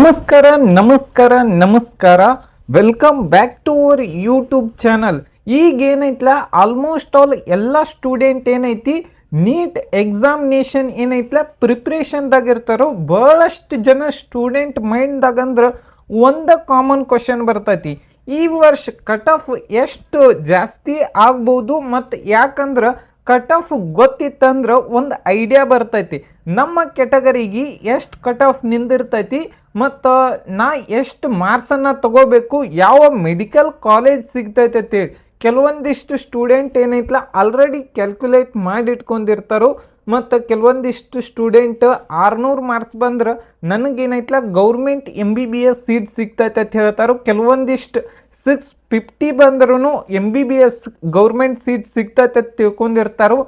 ನಮಸ್ಕಾರ ನಮಸ್ಕಾರ ನಮಸ್ಕಾರ welcome back to our YouTube channel. ಈಗ ಏನೈತ್ಲ ಆಲ್ಮೋಸ್ಟ್ ಆಲ್ ಎಲ್ಲ ಸ್ಟೂಡೆಂಟ್ ಏನೈತಿ ನೀಟ್ ಎಕ್ಸಾಮಿನೇಷನ್ ಏನೈತ್ಲ ಪ್ರಿಪ್ರೇಷನ್ದಾಗ ಇರ್ತಾರೋ. ಬಹಳಷ್ಟು ಜನ ಸ್ಟೂಡೆಂಟ್ ಮೈಂಡ್ದಾಗ ಅಂದ್ರೆ ಒಂದು ಕಾಮನ್ ಕ್ವಶನ್ ಬರ್ತೈತಿ, ಈ ವರ್ಷ ಕಟ್ ಆಫ್ ಎಷ್ಟು ಜಾಸ್ತಿ ಆಗ್ಬೋದು ಮತ್ತು ಯಾಕಂದ್ರೆ ಕಟ್ ಆಫ್ ಗೊತ್ತಿತ್ತಂದ್ರೆ ಒಂದು ಐಡಿಯಾ ಬರ್ತೈತಿ ನಮ್ಮ ಕೆಟಗರಿಗೆ ಎಷ್ಟು ಕಟ್ ಆಫ್ ನಿಂದಿರ್ತೈತಿ ಮತ್ತು ನಾ ಎಷ್ಟು ಮಾರ್ಕ್ಸನ್ನು ತಗೋಬೇಕು, ಯಾವ ಮೆಡಿಕಲ್ ಕಾಲೇಜ್ ಸಿಗ್ತೈತೆ ಅಂತೇಳಿ ಕೆಲವೊಂದಿಷ್ಟು ಸ್ಟೂಡೆಂಟ್ ಏನೈತಲ್ಲ ಆಲ್ರೆಡಿ ಕ್ಯಾಲ್ಕುಲೇಟ್ ಮಾಡಿಟ್ಕೊಂಡಿರ್ತಾರೋ. ಮತ್ತು ಕೆಲವೊಂದಿಷ್ಟು ಸ್ಟೂಡೆಂಟ್ 600 ಮಾರ್ಕ್ಸ್ ಬಂದ್ರೆ ನನಗೇನೈತಲ್ಲ ಗೌರ್ಮೆಂಟ್ MBBS ಸೀಟ್ ಸಿಗ್ತೈತೆ ಅಂತ ಹೇಳ್ತಾರೋ. ಕೆಲವೊಂದಿಷ್ಟು 650 ಬಂದ್ರೂ MBBS ಗೌರ್ಮೆಂಟ್ ಸೀಟ್ ಸಿಗ್ತೈತೆ ಅಂತ ತಿಳ್ಕೊಂಡಿರ್ತಾರೋ.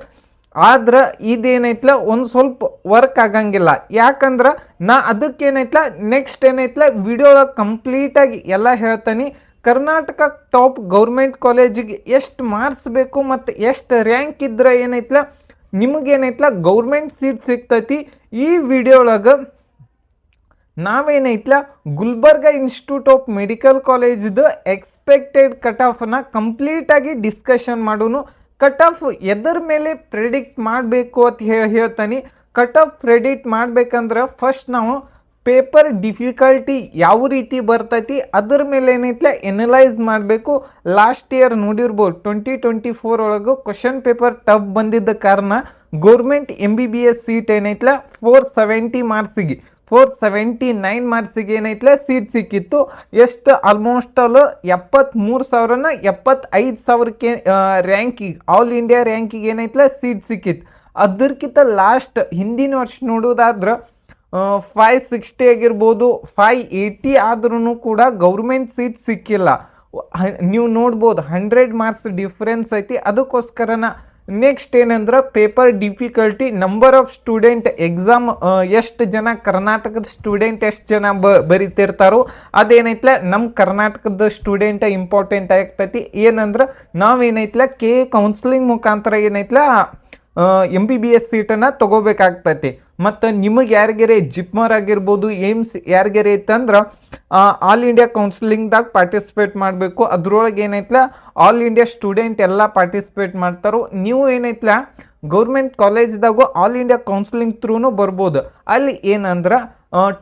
ಆದ್ರೆ ಇದೇನೈತ್ಲ ಒಂದು ಸ್ವಲ್ಪ ವರ್ಕ್ ಆಗಂಗಿಲ್ಲ, ಯಾಕಂದ್ರೆ ನಾ ಅದಕ್ಕೇನೈತ್ಲ ನೆಕ್ಸ್ಟ್ ಏನೈತ್ಲ ವಿಡಿಯೋದಾಗ ಕಂಪ್ಲೀಟಾಗಿ ಎಲ್ಲ ಹೇಳ್ತೀನಿ. ಕರ್ನಾಟಕ ಟಾಪ್ ಗೌರ್ಮೆಂಟ್ ಕಾಲೇಜಿಗೆ ಎಷ್ಟು ಮಾರ್ಕ್ಸ್ ಬೇಕು ಮತ್ತು ಎಷ್ಟು ರ್ಯಾಂಕ್ ಇದ್ರೆ ಏನೈತ್ಲ ನಿಮಗೇನೈತ್ಲ ಗೌರ್ಮೆಂಟ್ ಸೀಟ್ ಸಿಗ್ತೈತಿ. ಈ ವಿಡಿಯೋಳಗೆ ನಾವೇನೈತ್ಲ ಗುಲ್ಬರ್ಗ ಇನ್ಸ್ಟಿಟ್ಯೂಟ್ ಆಫ್ ಮೆಡಿಕಲ್ ಕಾಲೇಜ್ದು ಎಕ್ಸ್ಪೆಕ್ಟೆಡ್ ಕಟ್ ಆಫ್ನ ಕಂಪ್ಲೀಟಾಗಿ ಡಿಸ್ಕಷನ್ ಮಾಡೋನು. ಕಟ್ ಆಫ್ ಎದರ ಮೇಲೆ ಪ್ರೆಡಿಕ್ಟ್ ಮಾಡಬೇಕು ಅಂತ ಹೇಳ್ತಾನೆ. ಕಟ್ ಆಫ್ ಪ್ರೆಡಿಕ್ಟ್ ಮಾಡ್ಬೇಕಂದ್ರೆ ಫಸ್ಟ್ ನಾವು ಪೇಪರ್ ಡಿಫಿಕಲ್ಟಿ ಯಾವ ರೀತಿ ಬರ್ತೈತಿ ಅದ್ರ ಮೇಲೆ ಏನೈತ್ಲ ಎನಲೈಸ್ ಮಾಡಬೇಕು. ಲಾಸ್ಟ್ ಇಯರ್ ನೋಡಿರ್ಬೋದು 2024 ಒಳಗೆ ಕ್ವಶನ್ ಪೇಪರ್ ಟಫ್ ಬಂದಿದ್ದ ಕಾರಣ ಗೌರ್ಮೆಂಟ್ MBBS ಸೀಟ್ ಏನೈತ್ಲ 470 ಮಾರ್ಕ್ಸಿಗೆ 479 ಮಾರ್ಕ್ಸಿಗೆ ಏನೈತ್ಲ ಸೀಟ್ ಸಿಕ್ಕಿತ್ತು. ಎಷ್ಟು ಆಲ್ಮೋಸ್ಟ್ ಆಲ್ 73,000ನ 75,000ಕ್ಕೆ ರ್ಯಾಂಕಿಗೆ ಆಲ್ ಇಂಡಿಯಾ ರ್ಯಾಂಕಿಗೆ ಏನೈತ್ಲ ಸೀಟ್ ಸಿಕ್ಕಿತ್ತು. ಅದಕ್ಕಿಂತ ಲಾಸ್ಟ್ ಹಿಂದಿನ ವರ್ಷ ನೋಡೋದಾದ್ರೆ 560 ಆಗಿರ್ಬೋದು 580 ಆದ್ರೂ ಕೂಡ ಗೌರ್ಮೆಂಟ್ ಸೀಟ್ ಸಿಕ್ಕಿಲ್ಲ. ನೀವು ನೋಡ್ಬೋದು 100 ಮಾರ್ಕ್ಸ್ ಡಿಫ್ರೆನ್ಸ್ ಐತಿ. ಅದಕ್ಕೋಸ್ಕರನ ನೆಕ್ಸ್ಟ್ ಏನಂದ್ರೆ paper difficulty, number of student exam ಎಷ್ಟು ಜನ ಕರ್ನಾಟಕದ ಸ್ಟೂಡೆಂಟ್ ಎಷ್ಟು ಜನ ಬರಿತಿರ್ತಾರೋ ಅದೇನೈತ್ಲ ನಮ್ಮ ಕರ್ನಾಟಕದ ಸ್ಟೂಡೆಂಟ್ ಇಂಪಾರ್ಟೆಂಟ್ ಆಗ್ತೈತಿ. ಏನಂದ್ರೆ ನಾವೇನೈತ್ಲ ಕೌನ್ಸಿಲಿಂಗ್ ಮುಖಾಂತರ ಏನೈತ್ಲ MBBS ಸೀಟನ್ನು ತಗೋಬೇಕಾಗ್ತೈತಿ. ಮತ್ತು ನಿಮಗೆ ಯಾರಿಗಾರೆ ಜಿಪ್ಮರ್ ಆಗಿರ್ಬೋದು ಏಮ್ಸ್ ಯಾರಿಗಾರೆ ಇತ್ತಂದ್ರೆ ಆಲ್ ಇಂಡಿಯಾ ಕೌನ್ಸಿಲಿಂಗ್ದಾಗ ಪಾರ್ಟಿಸಿಪೇಟ್ ಮಾಡಬೇಕು. ಅದ್ರೊಳಗೆ ಏನೈತ್ಲ ಆಲ್ ಇಂಡಿಯಾ ಸ್ಟೂಡೆಂಟ್ ಎಲ್ಲ ಪಾರ್ಟಿಸಿಪೇಟ್ ಮಾಡ್ತಾರೋ. ನೀವು ಏನೈತ್ಲ ಗೌರ್ಮೆಂಟ್ ಕಾಲೇಜ್ದಾಗೂ ಆಲ್ ಇಂಡಿಯಾ ಕೌನ್ಸಿಲಿಂಗ್ ಥ್ರೂನು ಬರ್ಬೋದು. ಅಲ್ಲಿ ಏನಂದ್ರೆ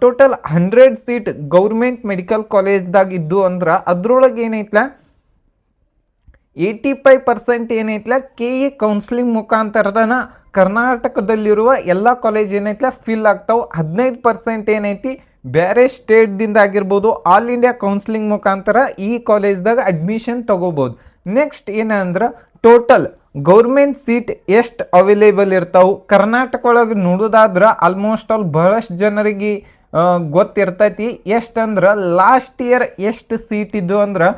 ಟೋಟಲ್ 100 ಸೀಟ್ ಗೌರ್ಮೆಂಟ್ ಮೆಡಿಕಲ್ ಕಾಲೇಜ್ದಾಗ ಇದ್ದು ಅಂದ್ರೆ ಅದ್ರೊಳಗೆ ಏನೈತ್ಲ 85% ಏನೈತ್ಲ KE ಕೌನ್ಸಿಲಿಂಗ್ ಮುಖಾಂತರದನ ಕರ್ನಾಟಕದಲ್ಲಿರುವ ಎಲ್ಲ ಕಾಲೇಜ್ ಏನೈತ್ಲ ಫಿಲ್ ಆಗ್ತಾವೆ. 15% ಏನೈತಿ ಬೇರೆ ಸ್ಟೇಟ್ದಿಂದ ಆಗಿರ್ಬೋದು ಆಲ್ ಇಂಡಿಯಾ ಕೌನ್ಸಿಲಿಂಗ್ ಮುಖಾಂತರ ಈ ಕಾಲೇಜ್ದಾಗ ಅಡ್ಮಿಷನ್ ತಗೋಬೋದು. ನೆಕ್ಸ್ಟ್ ಏನಂದ್ರೆ ಟೋಟಲ್ ಗೌರ್ಮೆಂಟ್ ಸೀಟ್ ಎಷ್ಟು ಅವೈಲೇಬಲ್ ಇರ್ತಾವೆ ಕರ್ನಾಟಕ ಒಳಗೆ ನೋಡೋದಾದ್ರೆ ಆಲ್ಮೋಸ್ಟ್ ಆಲ್ ಬಹಳಷ್ಟು ಜನರಿಗೆ ಗೊತ್ತಿರ್ತೈತಿ. ಎಷ್ಟಂದ್ರೆ ಲಾಸ್ಟ್ ಇಯರ್ ಎಷ್ಟು ಸೀಟ್ ಇದ್ದು ಅಂದ್ರೆ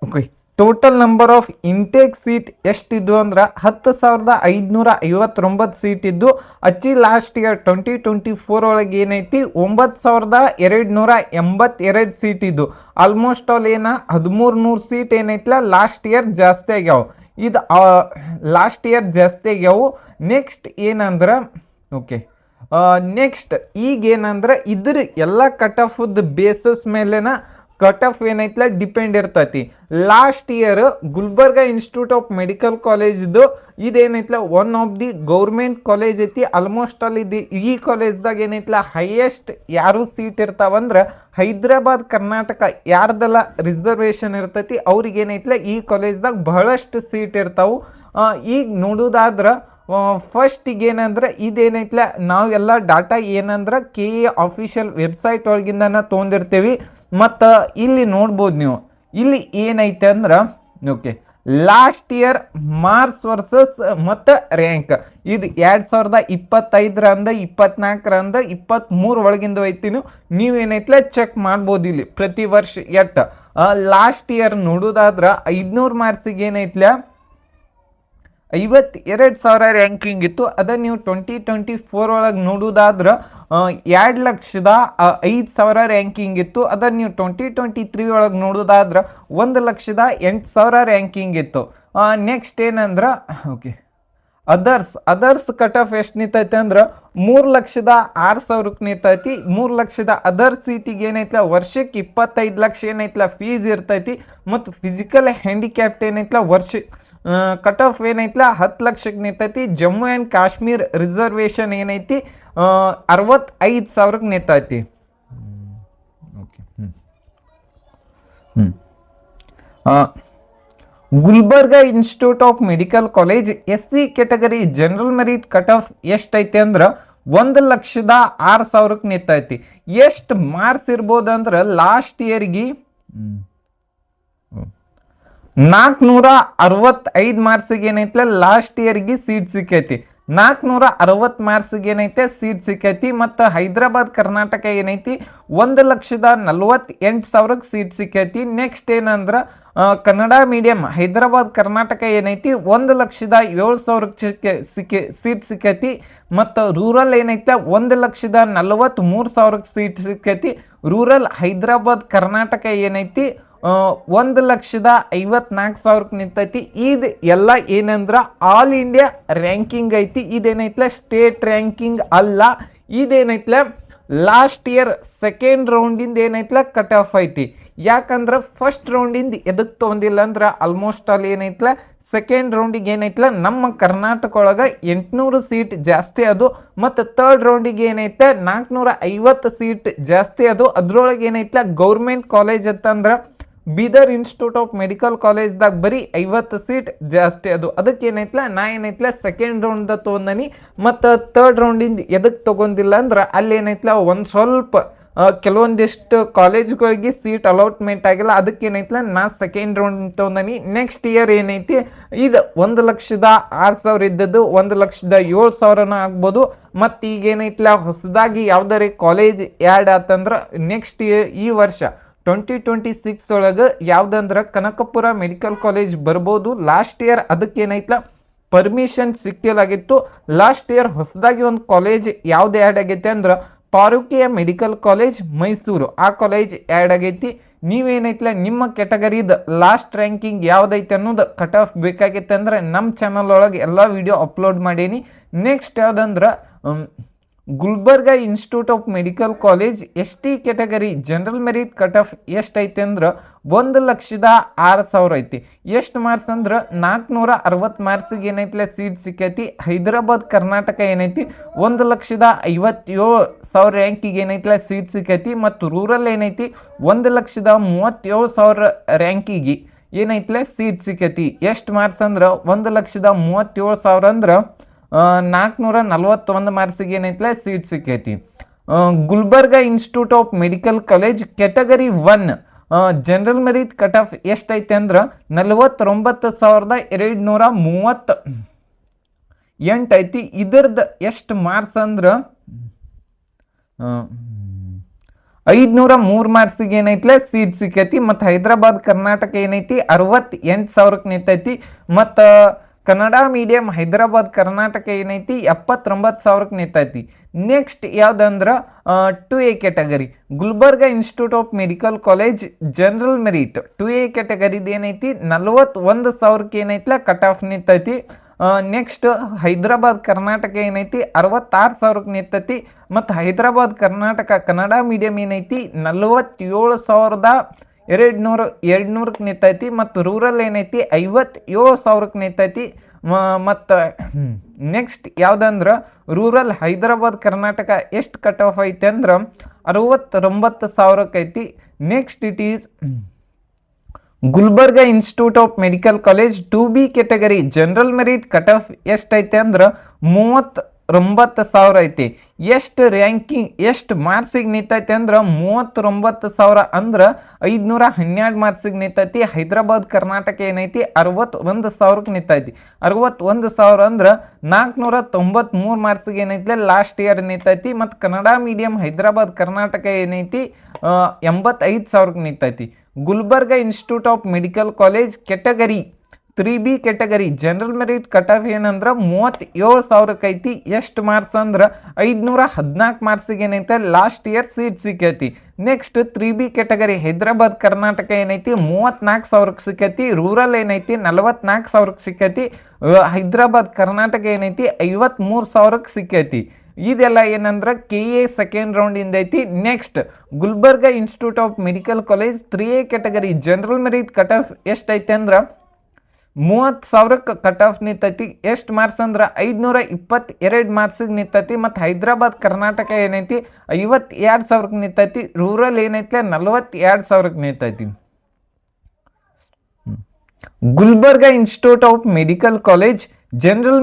okay total number of intake seat ಎಷ್ಟಿದ್ದು ಅಂದ್ರೆ 10,559 ಸೀಟ್ ಇದ್ದು. ಅಚ್ಚಿ ಲಾಸ್ಟ್ ಇಯರ್ 2024 ಒಳಗೆ ಏನೈತಿ 9,282 ಸೀಟ್ ಇದ್ದು. ಆಲ್ಮೋಸ್ಟ್ ಆಲ್ 1,300 ಸೀಟ್ ಏನೈತಿಲ್ಲ ಲಾಸ್ಟ್ ಇಯರ್ ಜಾಸ್ತಿ ಆಗ್ಯಾವ. ಇದು ಲಾಸ್ಟ್ ಇಯರ್ ಜಾಸ್ತಿ ಆಗ್ಯಾವು. ನೆಕ್ಸ್ಟ್ ಏನಂದ್ರೆ ಓಕೆ ನೆಕ್ಸ್ಟ್ ಈಗ ಏನಂದ್ರೆ ಇದ್ರ ಎಲ್ಲ ಕಟ್ ಆಫ್ ಬೇಸಸ್ ಮೇಲೆನ ಕಟ್ ಆಫ್ ಏನೈತ್ಲ ಡಿಪೆಂಡ್ ಇರ್ತೈತಿ. Last year Gulbarga institute of medical ಕಾಲೇಜ್ದು ಇದೇನೈತ್ಲ one of the government college ಐತಿ. ಆಲ್ಮೋಸ್ಟ್ ಆಲ್ ಇದು ಈ ಕಾಲೇಜ್ದಾಗ ಏನೈತ್ಲ ಹೈಯೆಸ್ಟ್ ಯಾರು ಸೀಟ್ ಇರ್ತಾವಂದ್ರೆ ಹೈದ್ರಾಬಾದ್ ಕರ್ನಾಟಕ ಯಾರ್ದೆಲ್ಲ ರಿಸರ್ವೇಷನ್ ಇರ್ತೈತಿ ಅವ್ರಿಗೆ ಏನೈತ್ಲ ಈ ಕಾಲೇಜ್ದಾಗ ಬಹಳಷ್ಟು ಸೀಟ್ ಇರ್ತಾವೆ. ಈಗ ನೋಡೋದಾದ್ರೆ ಫಸ್ಟಿಗೆ ಏನಂದ್ರೆ ಇದೇನೈತ್ಲ ನಾವೆಲ್ಲ ಡಾಟಾ ಏನಂದ್ರೆ KE ಆಫಿಷಿಯಲ್ ವೆಬ್ಸೈಟ್ ಒಳಗಿಂದನ ತೊಗೊಂಡಿರ್ತೀವಿ. ಮತ್ತು ಇಲ್ಲಿ ನೋಡ್ಬೋದು ನೀವು ಇಲ್ಲಿ ಏನೈತೆ ಅಂದ್ರೆ okay last year marks versus ಮತ್ತು ರ್ಯಾಂಕ್ ಇದು 2025 24 23 ಒಳಗಿಂದ ಐತಿ. ನೀವೇನೈತ್ಲ ಚೆಕ್ ಮಾಡ್ಬೋದು ಇಲ್ಲಿ ಪ್ರತಿ ವರ್ಷ ಎಟ್ ಲಾಸ್ಟ್ ಇಯರ್ ನೋಡೋದಾದ್ರೆ 500 ಮಾರ್ಕ್ಸಿಗೆ ಏನೈತ್ಲ 52,000 ರ್ಯಾಂಕಿಂಗ್ ಇತ್ತು. ಅದನ್ನು ನೀವು 2024 ಒಳಗೆ ನೋಡೋದಾದ್ರೆ 2,05,000 ರ್ಯಾಂಕಿಂಗ್ ಇತ್ತು. ಅದನ್ನು ನೀವು 2023 ಒಳಗೆ ನೋಡೋದಾದ್ರೆ 1,08,000 ರ್ಯಾಂಕಿಂಗ್ ಇತ್ತು. ನೆಕ್ಸ್ಟ್ ಏನಂದ್ರೆ ಓಕೆ ಅದರ್ಸ್ ಕಟ್ ಆಫ್ ಎಷ್ಟು ನಿಂತೈತಿ ಅಂದ್ರೆ 3,06,000 ನಿಂತೈತಿ. 3,00,000 ಅದರ್ ಸೀಟಿಗೆ ಏನೈತ್ಲ ವರ್ಷಕ್ಕೆ 25 ಲಕ್ಷ ಏನೈತ್ಲ ಫೀಸ್ ಇರ್ತೈತಿ. ಮತ್ತು ಫಿಸಿಕಲ್ ಹ್ಯಾಂಡಿಕ್ಯಾಪ್ಟ್ ಏನೈತ್ಲ ವರ್ಷ ಕಟ್ ಆಫ್ ಏನೈತ್ಲ 10 ಲಕ್ಷಕ್ಕೆ ನಿಂತೈತಿ. ಜಮ್ಮು ಆ್ಯಂಡ್ ಕಾಶ್ಮೀರ್ ರಿಸರ್ವೇಷನ್ ಏನೈತಿ 65,000 ನಿಂತೈತಿ. Okay Gulbarga institute of medical college SC category general merit cut of ಎಷ್ಟೈತಿ ಅಂದ್ರೆ 1,06,000 ನಿಂತೈತಿ. ಎಷ್ಟು ಮಾರ್ಕ್ಸ್ ಇರ್ಬೋದು ಅಂದ್ರೆ ಲಾಸ್ಟ್ ಇಯರ್ಗೆ 465 ಮಾರ್ಕ್ಸಿಗೆ ಏನೈತಿ ಲಾಸ್ಟ್ ಇಯರ್ಗೆ ಸೀಟ್ ಸಿಕ್ಕೈತಿ. 460 ಮಾರ್ಕ್ಸಿಗೆ ಏನೈತೆ ಸೀಟ್ ಸಿಕ್ಕೈತಿ. ಮತ್ತು ಹೈದರಾಬಾದ್ ಕರ್ನಾಟಕ ಏನೈತಿ 1,48,000 ಸೀಟ್ ಸಿಕ್ಕೈತಿ. ನೆಕ್ಸ್ಟ್ ಏನಂದ್ರೆ ಕನ್ನಡ ಮೀಡಿಯಂ ಹೈದರಾಬಾದ್ ಕರ್ನಾಟಕ ಏನೈತಿ 1,07,000 ಸೀಟ್ ಸಿಕ್ಕೈತಿ. ಮತ್ತು ರೂರಲ್ ಏನೈತೆ 1,43,000 ಸೀಟ್ ಸಿಕ್ಕೈತಿ. ರೂರಲ್ ಹೈದರಾಬಾದ್ ಕರ್ನಾಟಕ ಏನೈತಿ 1,54,000 ನಿಂತೈತಿ. ಇದು ಎಲ್ಲ ಏನಂದ್ರೆ ಆಲ್ ಇಂಡಿಯಾ ರ್ಯಾಂಕಿಂಗ್ ಐತಿ. ಇದೇನೈತ್ಲ ಸ್ಟೇಟ್ ರ್ಯಾಂಕಿಂಗ್ ಅಲ್ಲ. ಇದೇನೈತ್ಲ ಲಾಸ್ಟ್ ಇಯರ್ ಸೆಕೆಂಡ್ ರೌಂಡಿಂದ ಏನೈತ್ಲ ಕಟ್ ಆಫ್ ಐತಿ. ಯಾಕಂದ್ರೆ ಫಸ್ಟ್ ರೌಂಡಿಂದ ಎದಕ್ಕೆ ತೊಗೊಂಡಿಲ್ಲ ಅಂದ್ರೆ ಆಲ್ಮೋಸ್ಟ್ ಅಲ್ಲಿ ಏನೈತ್ಲ ಸೆಕೆಂಡ್ ರೌಂಡಿಗೆ ಏನೈತ್ಲ ನಮ್ಮ ಕರ್ನಾಟಕ ಒಳಗೆ 800 ಸೀಟ್ ಜಾಸ್ತಿ ಅದು. ಮತ್ತು ಥರ್ಡ್ ರೌಂಡಿಗೆ ಏನೈತೆ 450 ಸೀಟ್ ಜಾಸ್ತಿ ಅದು. ಅದ್ರೊಳಗೆ ಏನೈತ್ಲ ಗೌರ್ಮೆಂಟ್ ಕಾಲೇಜ್ ಅಂತಂದ್ರೆ ಬೀದರ್ ಇನ್ಸ್ಟಿಟ್ಯೂಟ್ ಆಫ್ ಮೆಡಿಕಲ್ ಕಾಲೇಜ್ದಾಗ ಬರೀ 50 ಸೀಟ್ ಜಾಸ್ತಿ ಅದು. ಅದಕ್ಕೆ ಏನೈತ್ಲ ನಾ ಏನೈತ್ಲ ಸೆಕೆಂಡ್ ರೌಂಡ್ ತೊಗೊಂಡನಿ. ಮತ್ತು ಥರ್ಡ್ ರೌಂಡಿಂದ ಎದಕ್ಕೆ ತೊಗೊಂಡಿಲ್ಲ ಅಂದ್ರೆ ಅಲ್ಲಿ ಏನೈತ್ಲ ಒಂದು ಸ್ವಲ್ಪ ಕೆಲವೊಂದಿಷ್ಟು ಕಾಲೇಜ್ಗಳಿಗೆ ಸೀಟ್ ಅಲಾಟ್ಮೆಂಟ್ ಆಗಿಲ್ಲ. ಅದಕ್ಕೆ ಏನೈತ್ಲ ನಾ ಸೆಕೆಂಡ್ ರೌಂಡ್ ತೊಗೊಂಡನಿ. ನೆಕ್ಸ್ಟ್ ಇಯರ್ ಏನೈತಿ ಇದು 1,06,000 ಇದ್ದದ್ದು 1,07,000 ಆಗ್ಬೋದು. ಮತ್ತು ಈಗ ಏನೈತ್ಲ ಹೊಸದಾಗಿ ಯಾವ್ದಾರೆ ಕಾಲೇಜ್ ಆ್ಯಡ್ ಆತಂದ್ರೆ ನೆಕ್ಸ್ಟ್ ಇಯರ್ ಈ ವರ್ಷ 2026 ಒಳಗೆ ಯಾವ್ದಂದ್ರೆ ಕನಕಪುರ ಮೆಡಿಕಲ್ ಕಾಲೇಜ್ ಬರ್ಬೋದು. ಲಾಸ್ಟ್ ಇಯರ್ ಅದಕ್ಕೆ ಏನೈತ್ಲ ಪರ್ಮಿಷನ್ ಸಿಕ್ಕಿಲಾಗಿತ್ತು. ಲಾಸ್ಟ್ ಇಯರ್ ಹೊಸದಾಗಿ ಒಂದು ಕಾಲೇಜ್ ಯಾವ್ದು ಆ್ಯಡ್ ಆಗೈತೆ ಅಂದ್ರೆ ಪಾರುಕಿಯ ಮೆಡಿಕಲ್ ಕಾಲೇಜ್ ಮೈಸೂರು, ಆ ಕಾಲೇಜ್ ಆ್ಯಡ್ ಆಗೈತಿ. ನೀವೇನೈತ್ಲ ನಿಮ್ಮ ಕ್ಯಾಟಗರಿದ ಲಾಸ್ಟ್ ರ್ಯಾಂಕಿಂಗ್ ಯಾವ್ದೈತೆ ಅನ್ನೋದು ಕಟ್ ಆಫ್ ಬೇಕಾಗೈತೆ ಅಂದ್ರೆ ನಮ್ಮ ಚಾನಲ್ ಒಳಗೆ ಎಲ್ಲ ವಿಡಿಯೋ ಅಪ್ಲೋಡ್ ಮಾಡೀನಿ. ನೆಕ್ಸ್ಟ್ ಯಾವ್ದಂದ್ರೆ Gulbarga institute of medical college ST category general merit cut off ಎಷ್ಟೈತೆ ಅಂದ್ರೆ 1,06,000 ಐತಿ. ಎಷ್ಟು ಮಾರ್ಕ್ಸ್ ಅಂದ್ರೆ 460 ಮಾರ್ಕ್ಸಿಗೆ ಏನೈತಿಲ್ಲ ಸೀಟ್ ಸಿಕ್ಕೈತಿ. ಹೈದರಾಬಾದ್ ಕರ್ನಾಟಕ ಏನೈತಿ 1,57,000 ರ್ಯಾಂಕಿಗೆ ಏನೈತಿಲ್ಲ ಸೀಟ್ ಸಿಕ್ಕೈತಿ. ಮತ್ತು ರೂರಲ್ ಏನೈತಿ 1,37,000 ರ್ಯಾಂಕಿಗೆ ಏನೈತಿಲ್ಲ ಸೀಟ್ ಸಿಕ್ಕೈತಿ. ಎಷ್ಟು ಮಾರ್ಕ್ಸ್ ಅಂದ್ರೆ 1,37,000 ಅಂದ್ರೆ 441 ಮಾರ್ಕ್ಸಿಗೆ ಏನೈತಿಲ್ಲ ಸೀಟ್ ಸಿಕ್ಕೈತಿ. Gulbarga institute of medical college category 1 general merit cut off ಎಷ್ಟೈತೆ ಅಂದ್ರೆ 49,238 ಐತಿ. ಇದ್ರದ್ದು ಎಷ್ಟು ಮಾರ್ಕ್ಸ್ ಅಂದ್ರೆ 503 ಮಾರ್ಕ್ಸಿಗೆ ಏನೈತಿಲ್ಲ ಸೀಟ್ ಸಿಕ್ಕೈತಿ. ಮತ್ತು ಹೈದರಾಬಾದ್ ಕರ್ನಾಟಕ ಏನೈತಿ 68,000 ನಿಂತೈತಿ. ಮತ್ತು ಕನ್ನಡ ಮೀಡಿಯಂ ಹೈದರಾಬಾದ್ ಕರ್ನಾಟಕ ಏನೈತಿ 79,000 ನಿಂತೈತಿ. ನೆಕ್ಸ್ಟ್ ಯಾವ್ದಂದ್ರೆ 2A category Gulbarga institute of medical college general merit 2A ಕ್ಯಾಟಗರಿದು ಏನೈತಿ 41,000 ಏನೈತಿಲ್ಲ ಕಟ್ ಆಫ್ ನಿಂತೈತಿ. ನೆಕ್ಸ್ಟ್ ಹೈದರಾಬಾದ್ ಕರ್ನಾಟಕ ಏನೈತಿ 66,000 ನಿಂತೈತಿ. ಮತ್ತು ಹೈದರಾಬಾದ್ ಕರ್ನಾಟಕ ಕನ್ನಡ ಮೀಡಿಯಂ ಏನೈತಿ 47,200 ನಿಂತೈತಿ. ಮತ್ತು ರೂರಲ್ ಏನೈತಿ 57,000 ನಿಂತೈತಿ. ಮತ್ತು ನೆಕ್ಸ್ಟ್ ಯಾವ್ದಂದ್ರೆ ರೂರಲ್ ಹೈದರಾಬಾದ್ ಕರ್ನಾಟಕ ಎಷ್ಟು ಕಟ್ ಆಫ್ ಐತಿ ಅಂದ್ರೆ 69,000 ಐತಿ. Next it is Gulbarga institute of medical college 2B category general merit cut off ಎಷ್ಟೈತೆ ಅಂದ್ರೆ 39,000 ಐತಿ. ಎಷ್ಟು ರ್ಯಾಂಕಿಂಗ್ ಎಷ್ಟು ಮಾರ್ಕ್ಸಿಗೆ ನಿಂತೈತೆ ಅಂದ್ರೆ 39,000 ಅಂದ್ರೆ 512 ಮಾರ್ಕ್ಸಿಗೆ ನಿಂತೈತಿ. ಹೈದರಾಬಾದ್ ಕರ್ನಾಟಕ ಏನೈತಿ 61,000 ನಿಂತೈತಿ. 61,000 ಅಂದ್ರೆ 493 ಮಾರ್ಕ್ಸಿಗೆ ಏನೈತಿ ಲಾಸ್ಟ್ ಇಯರ್ ನಿಂತೈತಿ. ಮತ್ತು ಕನ್ನಡ ಮೀಡಿಯಂ ಹೈದರಾಬಾದ್ ಕರ್ನಾಟಕ ಏನೈತಿ 85,000 ನಿಂತೈತಿ. Gulbarga institute of medical college category 3B category general merit cut of ಏನಂದ್ರೆ 37,000 ಐತಿ. ಎಷ್ಟು ಮಾರ್ಕ್ಸ್ ಅಂದ್ರೆ 514 ಮಾರ್ಕ್ಸಿಗೆ ಏನೈತೆ ಲಾಸ್ಟ್ ಇಯರ್ ಸೀಟ್ ಸಿಕ್ಕೈತಿ. Next 3B category Hyderabad Karnataka ಏನೈತಿ 34,000 ಸಿಕ್ಕೈತಿ. ರೂರಲ್ ಏನೈತಿ 44,000 ಸಿಕ್ಕೈತಿ. ಹೈದರಾಬಾದ್ ಕರ್ನಾಟಕ ಏನೈತಿ 53,000 ಸಿಕ್ಕೈತಿ. ಇದೆಲ್ಲ ಏನಂದ್ರೆ KA ಸೆಕೆಂಡ್ ರೌಂಡ್ ಇಂದ ಐತಿ. Next Gulbarga institute of medical college 3A category general merit cut off ಎಷ್ಟೈತೆ ಅಂದ್ರೆ 30,000 ಕಟ್ ಆಫ್ ನಿಂತೈತಿ. ಎಷ್ಟು ಮಾರ್ಕ್ಸ್ ಅಂದ್ರೆ 522 ಮಾರ್ಕ್ಸಿಗೆ ನಿಂತೈತಿ. ಮತ್ತು ಹೈದರಾಬಾದ್ ಕರ್ನಾಟಕ ಏನೈತಿ 52,000 ನಿಂತೈತಿ. ರೂರಲ್ ಏನೈತಿ 42,000 ನಿಂತೈತಿ. Gulbarga institute of medical college general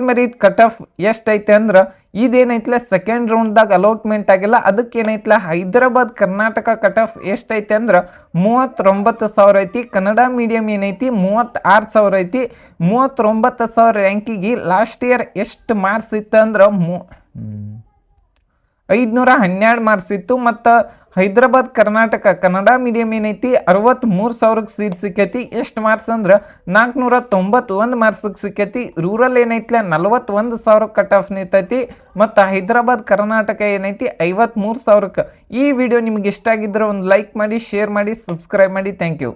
merit cut off ಎಷ್ಟೈತೆ ಅಂದ್ರೆ ಇದೇನೈತ್ಲ ಸೆಕೆಂಡ್ ರೌಂಡ್ದಾಗ ಅಲೋಟ್ಮೆಂಟ್ ಆಗಿಲ್ಲ. ಅದಕ್ಕೆ ಏನೈತ್ಲ ಹೈದರಾಬಾದ್ ಕರ್ನಾಟಕ ಕಟ್ ಆಫ್ ಎಷ್ಟೈತೆ ಅಂದ್ರೆ 39,000 ಐತಿ. ಕನ್ನಡ ಮೀಡಿಯಂ ಏನೈತಿ 36,000 ಐತಿ. 39,000 ರ್ಯಾಂಕಿಗೆ ಲಾಸ್ಟ್ ಇಯರ್ ಎಷ್ಟು ಮಾರ್ಕ್ಸ್ ಇತ್ತು ಅಂದ್ರೆ 512 ಮಾರ್ಕ್ಸ್ ಇತ್ತು. ಮತ್ತು ಹೈದರಾಬಾದ್ ಕರ್ನಾಟಕ ಕನ್ನಡ ಮೀಡಿಯಂ ಏನೈತಿ 63,000 ಸೀಟ್ ಸಿಕ್ಕೈತಿ. ಎಷ್ಟು ಮಾರ್ಕ್ಸ್ ಅಂದ್ರೆ 491 ಮಾರ್ಕ್ಸ್ ಸಿಕ್ಕೈತಿ. ರೂರಲ್ ಏನೈತಿ 41,000 ಕಟ್ ಆಫ್ ನಿಂತೈತಿ. ಮತ್ತು ಹೈದರಾಬಾದ್ ಕರ್ನಾಟಕ ಏನೈತಿ 53,000. ಈ ವಿಡಿಯೋ ನಿಮ್ಗೆ ಇಷ್ಟ ಆಗಿದ್ರೆ ಒಂದು ಲೈಕ್ ಮಾಡಿ, ಶೇರ್ ಮಾಡಿ, ಸಬ್ಸ್ಕ್ರೈಬ್ ಮಾಡಿ. Thank you.